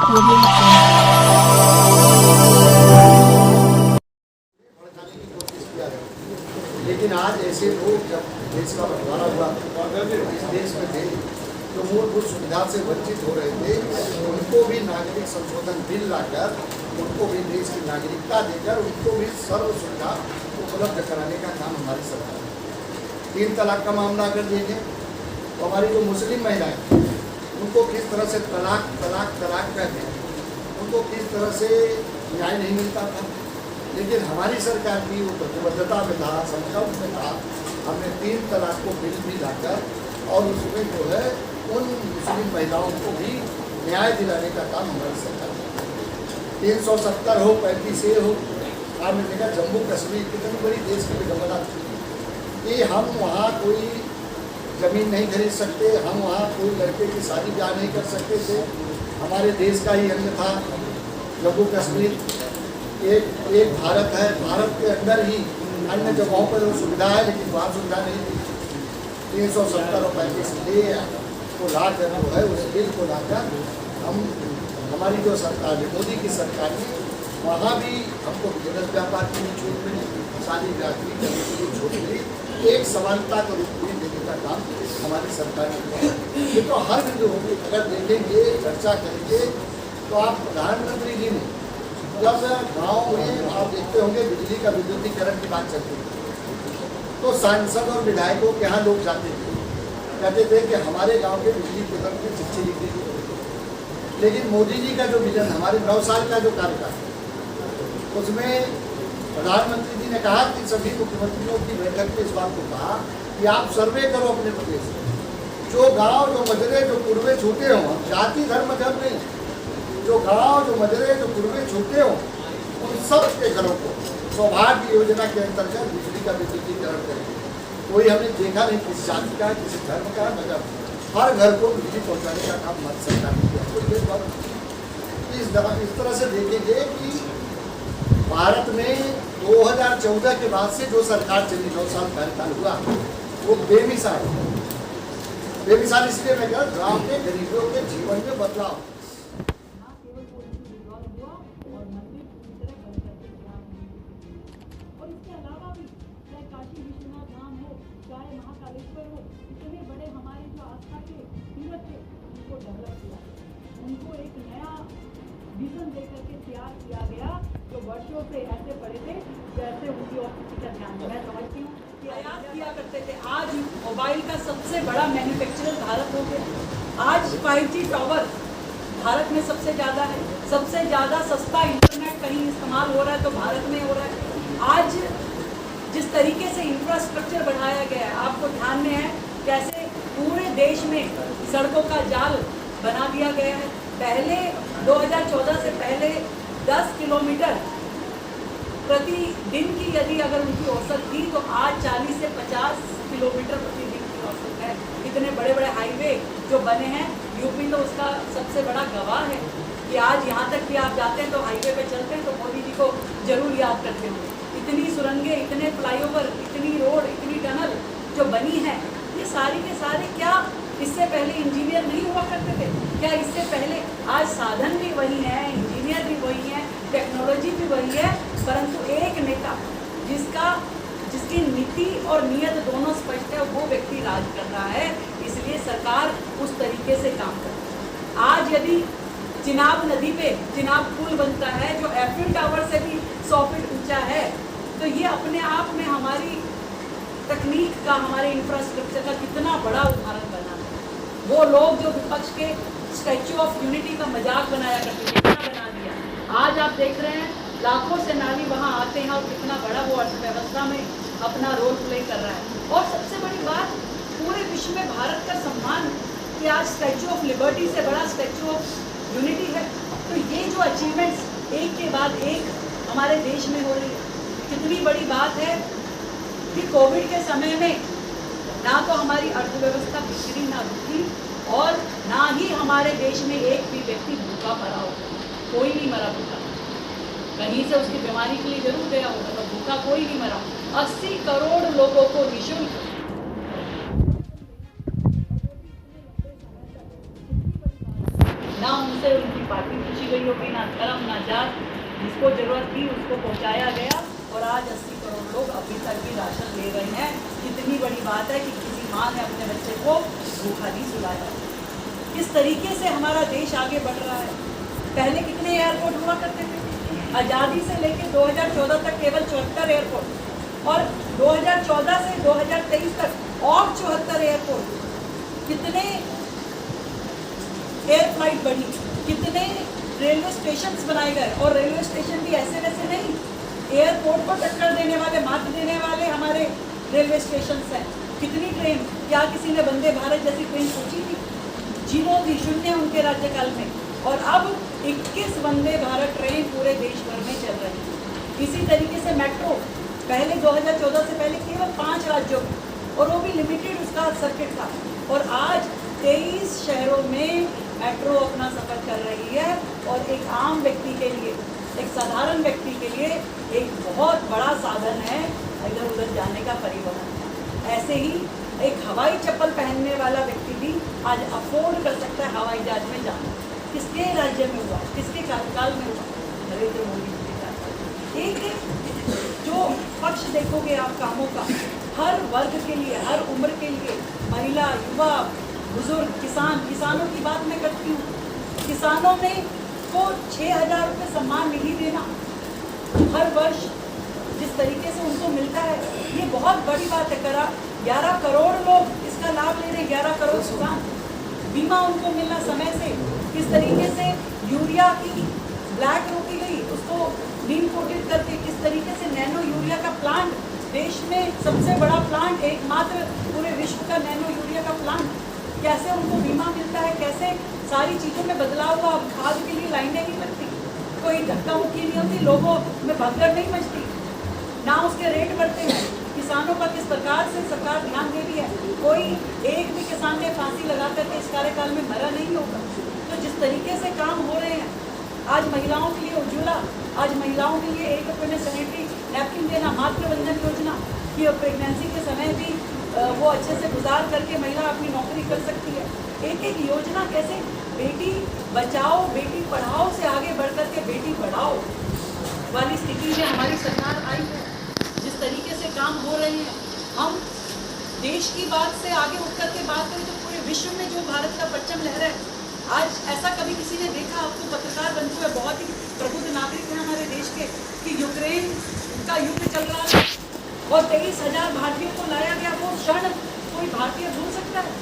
लेकिन आज ऐसे लोग जब देश का बंटवारा हुआ इस देश में थे जो मूलभूत सुविधा से वंचित हो रहे थे, उनको भी नागरिक संशोधन बिल लाकर उनको भी देश की नागरिकता देकर उनको भी सर्व सुविधा उपलब्ध कराने का काम हमारी सरकार है। 3 तलाक का मामला अगर देखें तो हमारी जो मुस्लिम महिलाएं उनको किस तरह से तलाक कहते हैं, उनको किस तरह से न्याय नहीं मिलता था, लेकिन हमारी सरकार की वो प्रतिबद्धता में था, संकल्प में था, हमने 3 तलाक को बिल भी लाकर और उसमें जो है उन मुस्लिम महिलाओं को भी न्याय दिलाने का काम हमारी सरकार ने 370 हो 35 हो। आपने देखा जम्मू कश्मीर कितनी बड़ी देश की विडंबना थी कि हम वहाँ कोई ज़मीन नहीं खरीद सकते, हम वहाँ कोई लड़के की शादी ब्याह नहीं कर सकते थे, हमारे देश का ही अंग था जम्मू कश्मीर। एक भारत है, भारत के अंदर ही अन्य जगहों पर वो सुविधा है लेकिन वहाँ सुविधा नहीं थी। 370 और 35 ले को लाकर जो है उस बिल को लाकर हम हमारी जो सरकार है मोदी की सरकार ने वहाँ भी हमको बिजनेस व्यापार की भी छूट मिली, शादी ब्याह की करने की भी छूट मिली, एक समानता को रूप में देने का काम हमारी सरकार ने किया। ये तो हर बिंदु होगी, अगर देखेंगे चर्चा करेंगे तो आप प्रधानमंत्री जी ने जब गाँव में आप देखते होंगे बिजली का विद्युतीकरण की बात चलती थी तो सांसद और विधायकों के यहाँ लोग जाते थे, कहते थे कि हमारे गांव के बिजली वितरण की चिट्ठी लिख दीजिए। लेकिन मोदी जी का जो विजन, हमारे 9 साल का जो कार्यकाल, उसमें प्रधानमंत्री जी ने कहा कि सभी मुख्यमंत्रियों की बैठक में इस बात को कहा कि आप सर्वे करो अपने प्रदेश में, जो गाँव जो मजरे जो पूर्वे छूटे हों, जाति धर्म मजहब नहीं, जो गांव जो मजरे जो पूर्वे छूटे हों उन सब के घरों को सौभाग्य योजना के अंतर्गत बिजली का विद्युतीकरण करेंगे। कोई हमने देखा नहीं किसी जाति का, किसी धर्म का, मजहब, हर घर को बिजली पहुंचाने का काम हमारी सरकार ने किया। तो ये बात इस तरह से देखेंगे कि भारत में 2014 के बाद से जो सरकार चली 9 साल कार्यकाल हुआ वो बेमिसाल इसलिए मैं कह गाँव के गरीबों के जीवन में बदलाव। चाहे महाकालेश्वर हो, इतने बड़े हमारे जो आस्था के तीर्थ थे उनको डेवलप किया, उनको एक नया विजन देकर के तैयार किया गया जो वर्षों से ऐसे पड़े थे जैसे उनकी और किसी का ध्यान मैं समझती हूँ कि आयात किया करते थे। आज मोबाइल का सबसे बड़ा मैन्युफैक्चरर भारत हो गया। आज 5G टावर भारत में सबसे ज़्यादा है, सबसे ज़्यादा सस्ता इंटरनेट कहीं इस्तेमाल हो रहा है तो भारत में हो रहा है। आज जिस तरीके से इंफ्रास्ट्रक्चर बढ़ाया गया है, आपको ध्यान में है कैसे पूरे देश में सड़कों का जाल बना दिया गया है। पहले 2014 से पहले 10 किलोमीटर प्रतिदिन की यदि अगर उनकी औसत थी तो आज 40 से 50 किलोमीटर प्रतिदिन की औसत है। इतने बड़े बड़े हाईवे जो बने हैं, यूपी तो उसका सबसे बड़ा गवाह है कि आज यहाँ तक भी आप जाते हैं तो हाईवे पे चलते हैं तो मोदी जी को जरूर याद करते होंगे। इतनी सुरंगें, इतने फ्लाईओवर, इतनी रोड, इतनी टनल जो बनी है, ये सारी के सारे क्या इससे पहले इंजीनियर नहीं हुआ करते थे? क्या इससे पहले? आज साधन भी वही है, इंजीनियर भी वही है, टेक्नोलॉजी भी वही है, परंतु एक नेता जिसकी नीति और नीयत दोनों स्पष्ट है वो व्यक्ति राज कर रहा है। इसलिए सरकार उस तरीके से काम करती है। आज यदि चिनाब नदी पे चिनाब पुल बनता है जो एफिल टावर से भी 100 फीट ऊंचा है, तो ये अपने आप में हमारी तकनीक का, हमारे इंफ्रास्ट्रक्चर का कितना बड़ा उदाहरण बना है। वो लोग जो विपक्ष के स्टैच्यू ऑफ यूनिटी का मजाक बनाया करते थे, कितना बना दिया। आज आप देख रहे हैं लाखों सेनानी वहाँ आते हैं और कितना बड़ा वो अर्थव्यवस्था में अपना रोल प्ले कर रहा है। और सबसे बड़ी बात, पूरे विश्व में भारत का सम्मान कि आज स्टैच्यू ऑफ लिबर्टी से बड़ा स्टैच्यू ऑफ यूनिटी है। तो ये जो अचीवमेंट्स एक के बाद एक हमारे देश में हो रही है, कितनी बड़ी बात है कि कोविड के समय में ना तो हमारी अर्थव्यवस्था बिखरी ना रुकी और ना ही हमारे देश में एक भी व्यक्ति भूखा मरा होगा। कोई नहीं मरा भूखा, कहीं से उसकी बीमारी के लिए जरूर गया होगा, पर भूखा कोई नहीं मरा। 80 करोड़ लोगों को निःशुल्क ना उनसे उनकी पार्टी पूछी गई होगी, ना धर्म ना जात, जिसको ज़रूरत थी उसको पहुंचाया गया और आज 80 करोड़ लोग अभी तक भी राशन ले रहे हैं। कितनी बड़ी बात है कि किसी माँ ने अपने बच्चे को भूखा नहीं सुलाया। किस तरीके से हमारा देश आगे बढ़ रहा है। पहले कितने एयरपोर्ट हुआ करते थे? आज़ादी से लेकर 2014 तक केवल 74 एयरपोर्ट और 2014 से 2023 तक और 74 एयरपोर्ट। कितने एयर फ्लाइट बढ़ी, कितने रेलवे स्टेशन बनाए गए और रेलवे स्टेशन भी ऐसे वैसे नहीं, एयरपोर्ट को टक्कर देने वाले, मात देने वाले हमारे रेलवे स्टेशन हैं। कितनी ट्रेन, क्या किसी ने वंदे भारत जैसी ट्रेन सोची थी? जीरो थी, शून्य उनके राज्यकाल में। और अब 21 वंदे भारत ट्रेन पूरे देश भर में चल रही है। इसी तरीके से मेट्रो, पहले 2014 से पहले केवल 5 राज्यों और वो भी लिमिटेड उसका सर्किट था और आज 23 शहरों में मेट्रो अपना सफ़र कर रही है और एक आम व्यक्ति के लिए, एक साधारण व्यक्ति के लिए एक बहुत बड़ा साधन है इधर उधर जाने का, परिवहन। ऐसे ही एक हवाई चप्पल पहनने वाला व्यक्ति भी आज अफोर्ड कर सकता है हवाई जहाज में जाना। किसके राज्य में हुआ, किसके कार्यकाल में हुआ? नरेंद्र मोदी जी के कार्यकाल। एक जो पक्ष देखोगे आप कामों का, हर वर्ग के लिए, हर उम्र के लिए, महिला, युवा, बुजुर्ग, किसानों की बात मैं करती हूँ। किसानों ने को 6,000 रुपये सम्मान निधि देना हर वर्ष जिस तरीके से उनको मिलता है, ये बहुत बड़ी बात है। 11 करोड़ लोग इसका लाभ ले रहे हैं, 11 करोड़ किसान। बीमा उनको मिलना समय से, किस तरीके से यूरिया की ब्लैक रोकी गई, उसको नीम कोटेड करके, किस तरीके से नैनो यूरिया का प्लांट, देश में सबसे बड़ा प्लांट, एकमात्र पूरे विश्व का नैनो यूरिया का प्लांट, कैसे उनको बीमा मिलता है, कैसे सारी चीज़ों में बदलाव हुआ। अब खाद के लिए लाइनें नहीं लगती, कोई धक्का मुक्की नहीं होती, लोगों में भगदड़ नहीं मचती, ना उसके रेट बढ़ते हैं। किसानों का किस प्रकार से सरकार ध्यान दे रही है, कोई एक भी किसान ने फांसी लगा करके इस कार्यकाल में मरा नहीं होगा। तो जिस तरीके से काम हो रहे हैं, आज महिलाओं के लिए उज्ज्वला, आज महिलाओं के लिए 1 रुपये में सैनिटरी नैपकिन देना, मातृवंदन योजना कि प्रेगनेंसी के समय भी वो अच्छे से गुजार करके महिला अपनी नौकरी कर सकती है। एक एक योजना कैसे बेटी बचाओ बेटी पढ़ाओ से आगे बढ़ कर के बेटी बढ़ाओ वाली स्थिति में हमारी सरकार आई है। जिस तरीके से काम हो रहे हैं, हम देश की बात से आगे उठ कर के बात करें तो पूरे विश्व में जो भारत का परचम लहरा है, आज ऐसा कभी किसी ने देखा? आपको पत्रकार बनते हुए बहुत ही प्रबुद्ध नागरिक हैं हमारे देश के, कि यूक्रेन का युद्ध चल रहा है और 23,000 भारतीयों को लाया गया। वो क्षण कोई भारतीय भूल सकता है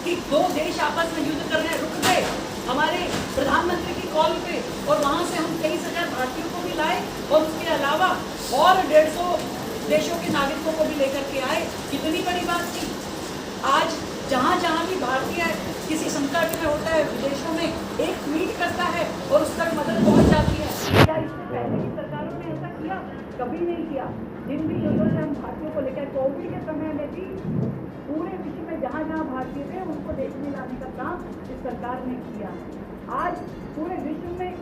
कि 2 देश आपस में युद्ध कर रहे हैं? रुक गए हमारे प्रधानमंत्री की कॉल पे और वहाँ से हम 23,000 भारतीयों को भी लाए और उसके अलावा और 150 देशों के नागरिकों को भी लेकर के आए। कितनी बड़ी बात थी। आज जहाँ जहाँ भी भारतीय किसी संकट में होता है, विदेशों में एक ट्वीट करता है और उस तक मदद पहुँच जाती है। क्या इससे पहले की सरकारों ने ऐसा किया? कभी नहीं किया। जिन भी युद्धों से हम भारतीयों को लेकर, कोविड के समय में भी पूरे विश्व में जहाँ जहाँ भारतीय थे उनको देश में लाने का काम इस सरकार ने किया। आज पूरे विश्व में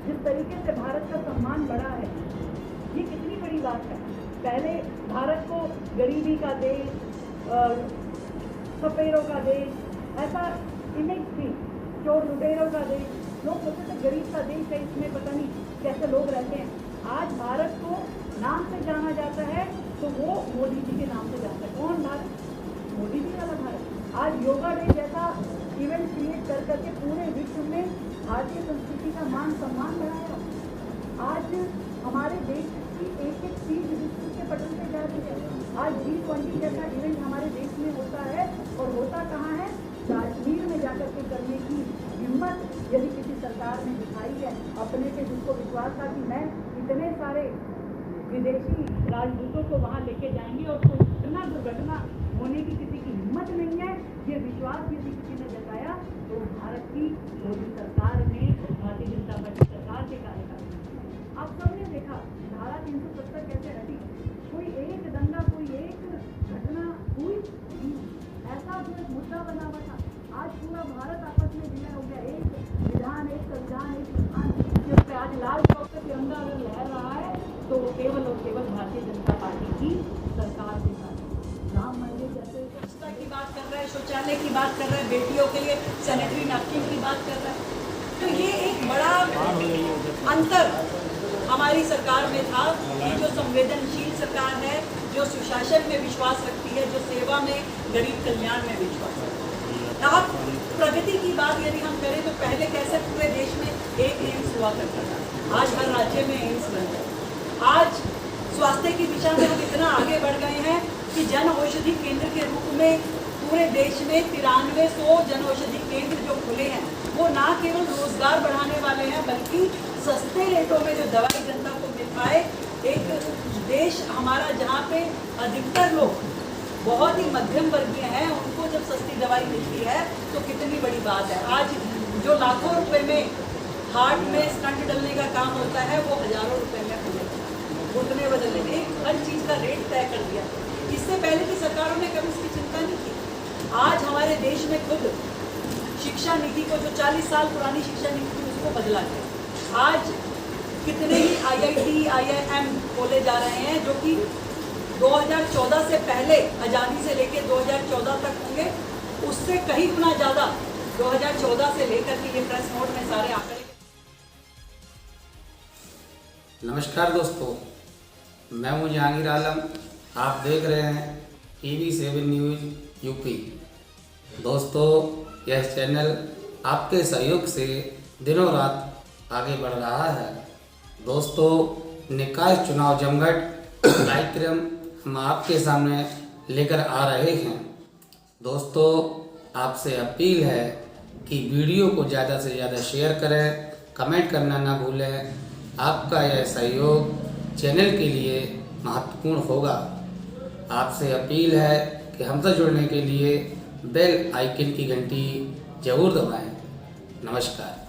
जिस तरीके से भारत का सम्मान बढ़ा है, ये कितनी बड़ी बात है। पहले भारत को गरीबी का देश, सपेरों का देश, ऐसा इमेज थी, चोर लुटेरों का देश। लोग सोचते थे गरीब का देश है, इसमें पता नहीं कैसे लोग रहते हैं। आज भारत को नाम से जाना जाता है तो वो मोदी जी के नाम से जाता है। कौन भारत? मोदी जी वाला भारत। आज योगा डे जैसा इवेंट क्रिएट कर करके पूरे विश्व में भारतीय संस्कृति का मान सम्मान बढ़ाया। आज हमारे देश की एक एक चीज विश्व के पटल पे जा रही है। आज G20 जैसा इवेंट हमारे देश में होता है और होता कहाँ है? कश्मीर में जाकर के करने की हिम्मत यदि किसी सरकार ने दिखाई है, अपने पे जिसको विश्वास था कि मैं इतने सारे विदेशी राजदूतों को वहाँ लेके जाएंगे और कोई इतना दुर्घटना होने की किसी की हिम्मत नहीं है, ये विश्वास यदि किसी ने जताया तो भारत की मोदी सरकार ने, भारतीय जनता पार्टी सरकार के कार्यकाल में। आप सबने देखा धारा 370 कैसे हटी। कोई एक दंगा, कोई एक घटना हुई, ऐसा जो एक मुद्दा बना हुआ था। आज पूरा भारत आपस में विलय हो गया। एक विधान, एक संविधान, एक विधान, जिस पे आज लाल चौक पे तिरंगा अगर लहर रहा है तो वो केवल और केवल भारतीय जनता पार्टी की सरकार के साथ। राम मंदिर जैसे स्वच्छता की बात कर रहा है, शौचालय की बात कर रहा है, बेटियों के लिए सैनिटरी नैपकिन की बात कर रहा है। तो ये अंतर हमारी सरकार में था कि जो संवेदनशील सरकार है, जो सुशासन में विश्वास रखती है, जो सेवा में, गरीब कल्याण में विश्वास रखती है। अब प्रगति की बात यदि हम करें तो पहले कैसे पूरे देश में एक एम्स हुआ करता था, आज हर राज्य में एम्स बन गए। आज स्वास्थ्य की दिशा में हम इतना आगे बढ़ गए हैं कि जन औषधि केंद्र के रूप में पूरे देश में 9300 जन औषधि केंद्र जो खुले हैं, वो ना केवल रोजगार बढ़ाने वाले हैं बल्कि सस्ते रेटों में जो दवाई जनता को मिल पाए। एक देश हमारा जहाँ पे अधिकतर लोग बहुत ही मध्यम वर्गीय हैं, उनको जब सस्ती दवाई मिलती है तो कितनी बड़ी बात है। आज जो लाखों रुपए में हार्ट में स्टंट डलने का काम होता है वो हजारों रुपए में हो जाता है। घुटने बदलने में हर चीज़ का रेट तय कर दिया। इससे पहले की सरकारों ने कभी इसकी चिंता नहीं की। आज हमारे देश में खुद शिक्षा नीति को, जो 40 साल पुरानी शिक्षा नीति थी, उसको बदला गया। आज कितने ही IIT, IIM खोले जा रहे हैं जो कि 2014 से पहले, आज़ादी से लेकर 2014 तक होंगे, उससे कहीं गुना ज़्यादा 2014 से लेकर के ये प्रेस नोट में सारे आंकड़े। नमस्कार दोस्तों, मैं हूं जहांगीर आलम। आप देख रहे हैं TV7 न्यूज़ यूपी। दोस्तों, यह चैनल आपके सहयोग से दिनों रात आगे बढ़ रहा है। दोस्तों, निकाय चुनाव जमघट कार्यक्रम हम आपके सामने लेकर आ रहे हैं। दोस्तों, आपसे अपील है कि वीडियो को ज़्यादा से ज़्यादा शेयर करें, कमेंट करना ना भूलें। आपका यह सहयोग चैनल के लिए महत्वपूर्ण होगा। आपसे अपील है कि हमसे जुड़ने के लिए बेल आइकन की घंटी जरूर दबाएं। नमस्कार।